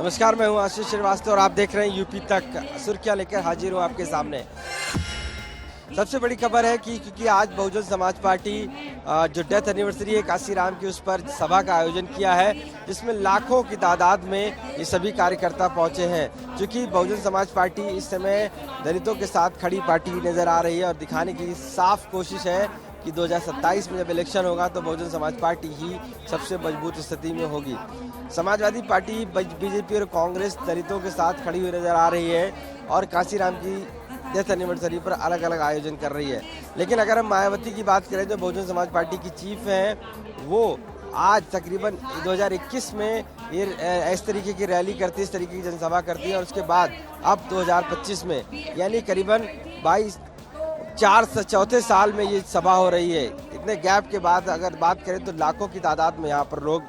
नमस्कार, मैं हूं आशीष श्रीवास्तव और आप देख रहे हैं यूपी तक। सुर्खियां लेकर हाजिर हूं आपके सामने। सबसे बड़ी खबर है कि क्योंकि आज बहुजन समाज पार्टी जो डेथ एनिवर्सरी है काशीराम की, उस पर सभा का आयोजन किया है, जिसमें लाखों की तादाद में ये सभी कार्यकर्ता पहुंचे हैं। क्योंकि बहुजन समाज पार्टी इस समय दलितों के साथ खड़ी पार्टी नजर आ रही है और दिखाने की साफ कोशिश है कि 2027 में जब इलेक्शन होगा तो बहुजन समाज पार्टी ही सबसे मजबूत स्थिति में होगी। समाजवादी पार्टी, बीजेपी और कांग्रेस दलितों के साथ खड़ी हुई नजर आ रही है और काशीराम की डेथ एनिवर्सरी पर अलग अलग आयोजन कर रही है। लेकिन अगर हम मायावती की बात करें, जो बहुजन समाज पार्टी की चीफ हैं, वो आज तकरीबन 2021 में ये इस तरीके की रैली करती है, इस तरीके की जनसभा करती है और उसके बाद अब 2025 में यानी करीबन 4 साल में ये सभा हो रही है। इतने गैप के बाद अगर बात करें तो लाखों की तादाद में यहाँ पर लोग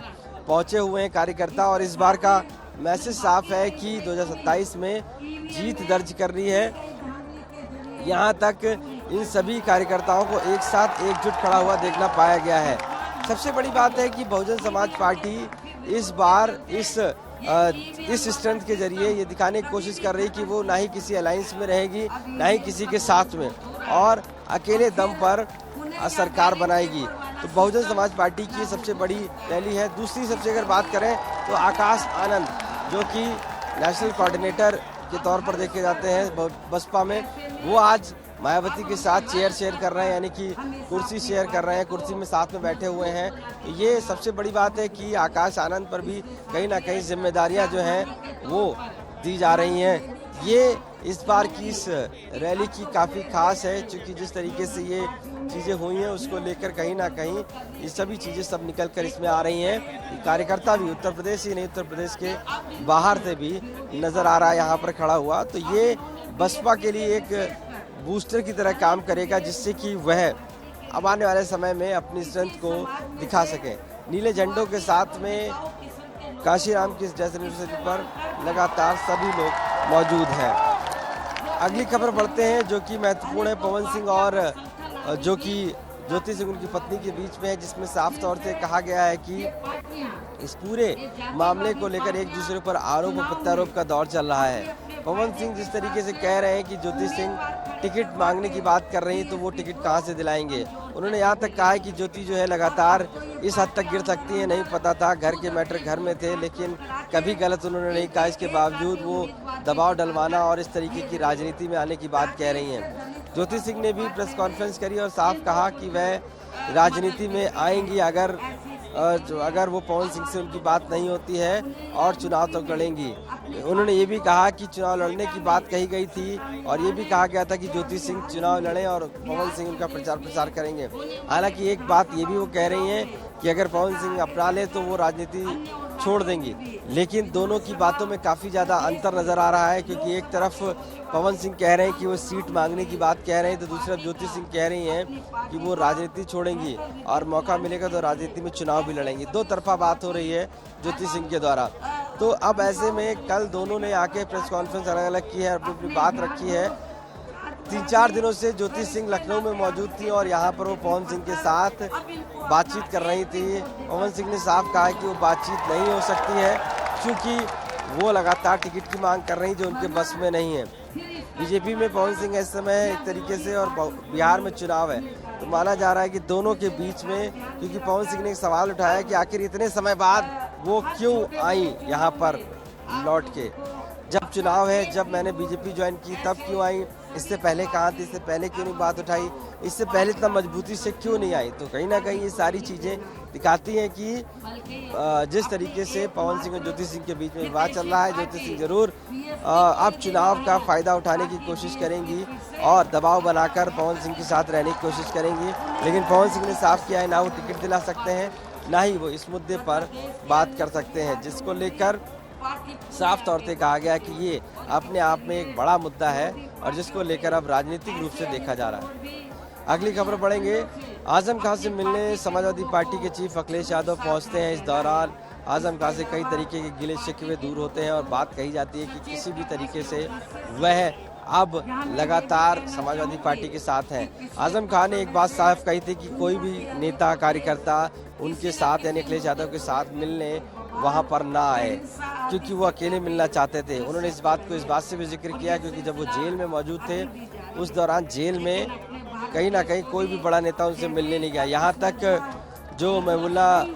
पहुँचे हुए हैं कार्यकर्ता, और इस बार का मैसेज साफ है कि 2027 में जीत दर्ज करनी है। यहाँ तक इन सभी कार्यकर्ताओं को एक साथ एकजुट खड़ा हुआ देखना पाया गया है। सबसे बड़ी बात है कि बहुजन समाज पार्टी इस बार इस स्ट्रेंथ के जरिए ये दिखाने की कोशिश कर रही कि वो ना ही किसी अलायंस में रहेगी, ना ही किसी के साथ में, और अकेले दम पर सरकार बनाएगी। तो बहुजन समाज पार्टी की सबसे बड़ी रैली है। दूसरी सबसे अगर बात करें तो आकाश आनंद, जो कि नेशनल कोऑर्डिनेटर के तौर पर देखे जाते हैं बसपा में, वो आज मायावती के साथ चेयर शेयर कर रहे हैं, यानी कि कुर्सी शेयर कर रहे हैं, कुर्सी में साथ में बैठे हुए हैं। तो ये सबसे बड़ी बात है कि आकाश आनंद पर भी कहीं ना कहीं जिम्मेदारियां जो हैं वो दी जा रही हैं। ये इस बार की इस रैली की काफ़ी खास है, क्योंकि जिस तरीके से ये चीज़ें हुई हैं उसको लेकर कहीं ना कहीं ये सभी चीज़ें सब निकल कर इसमें आ रही हैं। कार्यकर्ता भी उत्तर प्रदेश ही नहीं, उत्तर प्रदेश के बाहर से भी नज़र आ रहा है यहाँ पर खड़ा हुआ। तो ये बसपा के लिए एक बूस्टर की तरह काम करेगा, जिससे कि वह अब आने वाले समय में अपनी स्ट्रेंथ को दिखा सकें। नीले झंडों के साथ में काशीराम की डेथ एनिवर्सरी पर लगातार सभी लोग मौजूद हैं। अगली खबर बढ़ते हैं, जो कि महत्वपूर्ण है। पवन सिंह और जो कि ज्योति सिंह उनकी पत्नी के बीच में है, जिसमें साफ तौर से कहा गया है कि इस पूरे मामले को लेकर एक दूसरे पर आरोप और प्रत्यारोप का दौर चल रहा है। पवन सिंह जिस तरीके से कह रहे हैं कि ज्योति सिंह टिकट मांगने की बात कर रही हैं, तो वो टिकट कहां से दिलाएंगे। उन्होंने यहाँ तक कहा है कि ज्योति जो है लगातार इस हद तक गिर सकती है, नहीं पता था, घर के मैटर घर में थे, लेकिन कभी गलत उन्होंने नहीं कहा। इसके बावजूद वो दबाव डलवाना और इस तरीके की राजनीति में आने की बात कह रही हैं। ज्योति सिंह ने भी प्रेस कॉन्फ्रेंस करी और साफ कहा कि वह राजनीति में आएंगी अगर वो पवन सिंह से उनकी बात नहीं होती है और चुनाव तो लड़ेंगी। उन्होंने ये भी कहा कि चुनाव लड़ने की बात कही गई थी और ये भी कहा गया था कि ज्योति सिंह चुनाव लड़ें और पवन सिंह उनका प्रचार प्रसार करेंगे। हालांकि एक बात ये भी वो कह रही हैं कि अगर पवन सिंह अपना ले तो वो राजनीति छोड़ देंगी, लेकिन दोनों की बातों में काफ़ी ज़्यादा अंतर नज़र आ रहा है। क्योंकि एक तरफ पवन सिंह कह रहे हैं कि वो सीट मांगने की बात कह रहे हैं, तो दूसरी तरफ ज्योति सिंह कह रही हैं कि वो राजनीति छोड़ेंगी और मौका मिलेगा तो राजनीति में चुनाव भी लड़ेंगी। दो तरफा बात हो रही है ज्योति सिंह के द्वारा। तो अब ऐसे में कल दोनों ने आके प्रेस कॉन्फ्रेंस अलग अलग की है, अपनी अपनी बात रखी है। 3-4 दिनों से ज्योति सिंह लखनऊ में मौजूद थी और यहाँ पर वो पवन सिंह के साथ बातचीत कर रही थी। पवन सिंह ने साफ कहा कि वो बातचीत नहीं हो सकती है, क्योंकि वो लगातार टिकट की मांग कर रही जो उनके बस में नहीं है। बीजेपी में पवन सिंह इस समय एक तरीके से, और बिहार में चुनाव है, तो माना जा रहा है कि दोनों के बीच में, क्योंकि पवन सिंह ने एक सवाल उठाया कि आखिर इतने समय बाद वो क्यों आई यहाँ पर लौट के। जब चुनाव है, जब मैंने बीजेपी ज्वाइन की तब क्यों आई, इससे पहले कहाँ थी, इससे पहले क्यों नहीं बात उठाई, इससे पहले इतना मजबूती से क्यों नहीं आई। तो कहीं ना कहीं ये सारी चीज़ें दिखाती हैं कि जिस तरीके से पवन सिंह और ज्योति सिंह के बीच में विवाद चल रहा है, ज्योति सिंह जरूर अब चुनाव का फ़ायदा उठाने की कोशिश करेंगी और दबाव बनाकर पवन सिंह के साथ रहने की कोशिश करेंगी। लेकिन पवन सिंह ने साफ किया है, ना वो टिकट दिला सकते हैं, ना ही वो इस मुद्दे पर बात कर सकते हैं, जिसको लेकर साफ तौर से कहा गया कि ये अपने आप में एक बड़ा मुद्दा है और जिसको लेकर अब राजनीतिक रूप से देखा जा रहा है। अगली खबर बढ़ेंगे। आजम खान से मिलने समाजवादी पार्टी के चीफ अखिलेश यादव पहुंचते हैं। इस दौरान आजम खान से कई तरीके के गिले शिकवे दूर होते हैं और बात कही जाती है कि किसी भी तरीके से वह अब लगातार समाजवादी पार्टी के साथ हैं। आजम खान ने एक बात साफ कही थी कि कोई भी नेता कार्यकर्ता उनके साथ यानी अखिलेश यादव के साथ मिलने वहां पर ना आए, क्योंकि वो अकेले मिलना चाहते थे। उन्होंने इस बात से भी जिक्र किया क्योंकि जब वो जेल में मौजूद थे उस दौरान जेल में कहीं ना कहीं कोई भी बड़ा नेता उनसे मिलने नहीं गया। यहाँ तक जो महबूला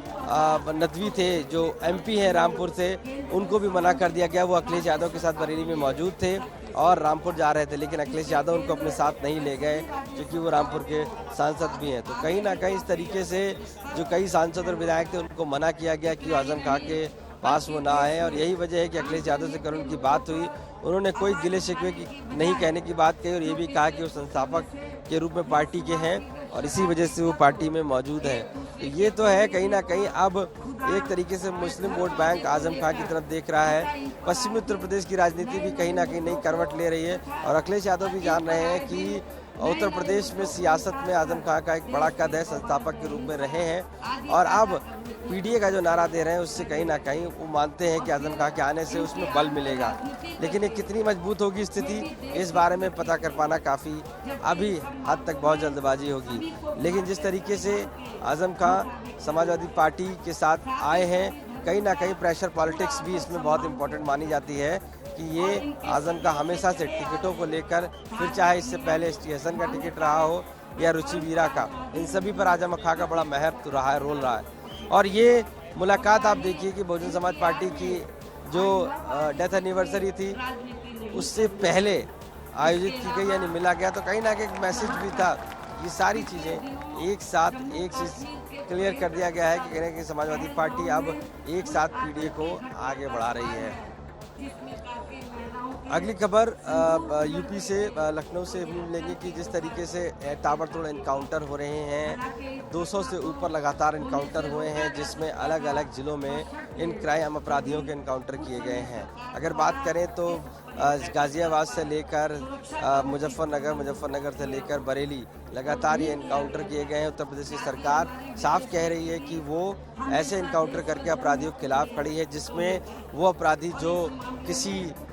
नदवी थे, जो एमपी हैं रामपुर से, उनको भी मना कर दिया गया। वो अखिलेश यादव के साथ बरेली में मौजूद थे और रामपुर जा रहे थे, लेकिन अखिलेश यादव उनको अपने साथ नहीं ले गए क्योंकि वो रामपुर के सांसद भी हैं। तो कहीं ना कहीं इस तरीके से जो कई सांसद और विधायक थे उनको मना किया गया कि आजम खां के पास वो ना आए, और यही वजह है कि अखिलेश यादव से कल उनकी बात हुई, उन्होंने कोई गिले शिकवे की नहीं कहने की बात कही और ये भी कहा कि वो संस्थापक के रूप में पार्टी के हैं और इसी वजह से वो पार्टी में मौजूद हैं। तो ये तो है कहीं ना कहीं अब एक तरीके से मुस्लिम वोट बैंक आजम खां की तरफ देख रहा है। पश्चिमी उत्तर प्रदेश की राजनीति भी कहीं ना कहीं नई करवट ले रही है और अखिलेश यादव भी जान रहे हैं कि उत्तर प्रदेश में सियासत में आजम खां का एक बड़ा कद है, संस्थापक के रूप में रहे हैं और अब पीडीए का जो नारा दे रहे हैं उससे कहीं ना कहीं वो मानते हैं कि आजम खां के आने से उसमें बल मिलेगा। लेकिन ये कितनी मजबूत होगी स्थिति, इस बारे में पता कर पाना काफ़ी अभी हद तक बहुत जल्दबाजी होगी। लेकिन जिस तरीके से आजम खां समाजवादी पार्टी के साथ आए हैं, कहीं ना कहीं प्रेशर पॉलिटिक्स भी इसमें बहुत इम्पोर्टेंट मानी जाती है कि ये आजम का हमेशा से टिकटों को लेकर, फिर चाहे इससे पहले एसटी हसन का टिकट रहा हो या रुचि वीरा का, इन सभी पर आजम खां का बड़ा महत्व रहा है, रोल रहा है। और ये मुलाकात आप देखिए कि बहुजन समाज पार्टी की जो डेथ एनिवर्सरी थी उससे पहले आयोजित की गई यानी मिला गया, तो कहीं ना कहीं एक मैसेज भी था। ये सारी चीज़ें एक साथ एक चीज़ क्लियर कर दिया गया है कि कहीं ना कहीं समाजवादी पार्टी अब एक साथ पीडीए को आगे बढ़ा रही है। अगली खबर यूपी से लखनऊ से भी मिलेगी कि जिस तरीके से ताबड़तोड़ इनकाउंटर हो रहे हैं, 200 से ऊपर लगातार इनकाउंटर हुए हैं, जिसमें अलग अलग ज़िलों में इन क्राइम अपराधियों के इनकाउंटर किए गए हैं। अगर बात करें तो गाज़ियाबाद से लेकर मुजफ्फरनगर से लेकर बरेली लगातार ये इनकाउंटर किए गए हैं। उत्तर प्रदेश की सरकार साफ कह रही है कि वो ऐसे इनकाउंटर करके अपराधियों के खिलाफ खड़ी है जिसमें वो अपराधी जो किसी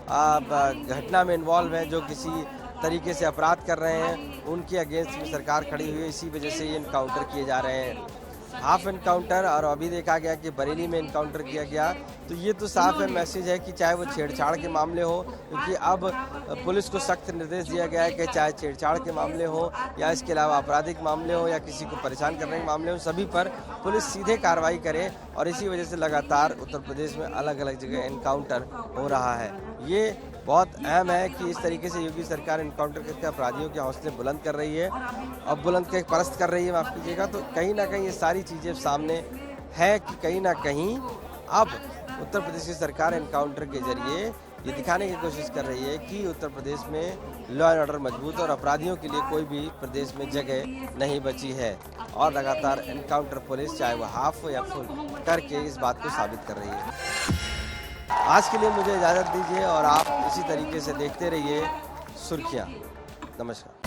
घटना में इन्वॉल्व हैं, जो किसी तरीके से अपराध कर रहे हैं, उनके अगेंस्ट में सरकार खड़ी हुई है। इसी वजह से ये इनकाउंटर किए जा रहे हैं। हाफ इनकाउंटर और अभी देखा गया कि बरेली में इनकाउंटर किया गया, तो ये तो साफ है मैसेज है कि चाहे वो छेड़छाड़ के मामले हो, क्योंकि अब पुलिस को सख्त निर्देश दिया गया है कि चाहे छेड़छाड़ के मामले हो या इसके अलावा आपराधिक मामले हो या किसी को परेशान करने के मामले हो, सभी पर पुलिस सीधे कार्रवाई करे। और इसी वजह से लगातार उत्तर प्रदेश में अलग अलग जगह इनकाउंटर हो रहा है। ये बहुत अहम है कि इस तरीके से योगी सरकार इनकाउंटर करके अपराधियों के हौसले बुलंद कर रही है और बुलंद के परस्त कर रही है, माफ़ कीजिएगा। तो कहीं ना कहीं ये सारी चीज़ें सामने है कि कहीं ना कहीं अब उत्तर प्रदेश की सरकार इनकाउंटर के जरिए ये दिखाने की कोशिश कर रही है कि उत्तर प्रदेश में लॉ एंड ऑर्डर मजबूत और अपराधियों के लिए कोई भी प्रदेश में जगह नहीं बची है। और लगातार इनकाउंटर पुलिस चाहे वो हाफ हो या फुल करके इस बात को साबित कर रही है। आज के लिए मुझे इजाज़त दीजिए और आप इसी तरीके से देखते रहिए सुर्खियाँ। नमस्कार।